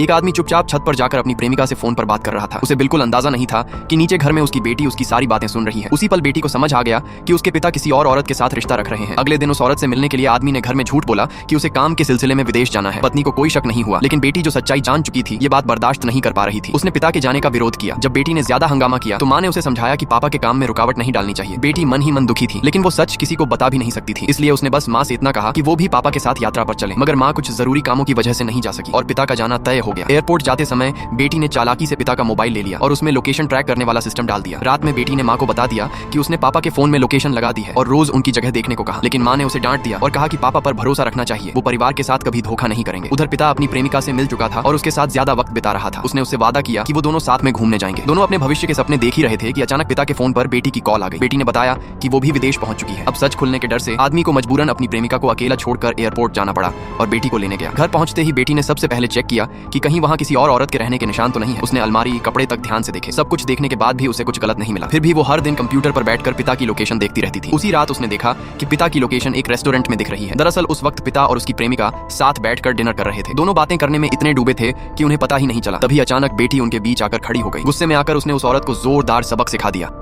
एक आदमी चुपचाप छत पर जाकर अपनी प्रेमिका से फोन पर बात कर रहा था। उसे बिल्कुल अंदाजा नहीं था कि नीचे घर में उसकी बेटी उसकी सारी बातें सुन रही है। उसी पल बेटी को समझ आ गया कि उसके पिता किसी और औरत के साथ रिश्ता रख रहे हैं। अगले दिन उस औरत से मिलने के लिए आदमी ने घर में झूठ बोला कि उसे काम के सिलसिले में विदेश जाना है। पत्नी को कोई शक नहीं हुआ, लेकिन बेटी जो सच्चाई जान चुकी थी ये बात बर्दाश्त नहीं कर पा रही थी। उसने पिता के जाने का विरोध किया। जब बेटी ने ज्यादा हंगामा किया तो माँ ने उसे समझाया कि पापा के काम में रुकावट नहीं डालनी चाहिए। बेटी मन ही मन दुखी थी, लेकिन वो सच किसी को बता भी नहीं सकती थी। इसलिए उसने बस माँ से इतना कहा कि वो भी पापा के साथ यात्रा पर चले, मगर माँ कुछ जरूरी कामों की वजह से नहीं जा सकी और पिता का जाना तय हो गया। एयरपोर्ट जाते समय बेटी ने चालाकी से पिता का मोबाइल ले लिया और उसमें लोकेशन ट्रैक करने वाला सिस्टम डाल दिया। रात में बेटी ने माँ को बता दिया कि उसने पापा के फोन में लोकेशन लगा दी है और रोज उनकी जगह देखने को कहा, लेकिन माँ ने उसे डांट दिया और कहा कि पापा पर भरोसा रखना चाहिए, वो परिवार के साथ कभी धोखा नहीं करेंगे। उधर पिता अपनी प्रेमिका से मिल चुका था और उसके साथ ज्यादा वक्त बिता रहा था। उसने उससे वादा किया कि वो दोनों साथ में घूमने जाएंगे। दोनों अपने भविष्य के सपने देख ही रहे थे कि अचानक पिता के फोन पर बेटी की कॉल आ गई। बेटी ने बताया कि वो भी विदेश पहुंच चुकी है। अब सच खुलने के डर से आदमी को मजबूरन अपनी प्रेमिका को अकेला छोड़कर एयरपोर्ट जाना पड़ा और बेटी को लेने गया। घर पहुंचते ही बेटी ने सबसे पहले चेक किया कि कहीं वहां किसी और औरत के रहने के निशान तो नहीं है। उसने अलमारी कपड़े तक ध्यान से देखे। सब कुछ देखने के बाद भी उसे कुछ गलत नहीं मिला। फिर भी वो हर दिन कंप्यूटर पर बैठकर पिता की लोकेशन देखती रहती थी। उसी रात उसने देखा कि पिता की लोकेशन एक रेस्टोरेंट में दिख रही है। दरअसल उस वक्त पिता और उसकी प्रेमिका साथ बैठकर डिनर कर रहे थे। दोनों बातें करने में इतने डूबे थे कि उन्हें पता ही नहीं चला। तभी अचानक बेटी उनके बीच आकर खड़ी हो गई। गुस्से में आकर उसने उस औरत को जोरदार सबक सिखा दिया।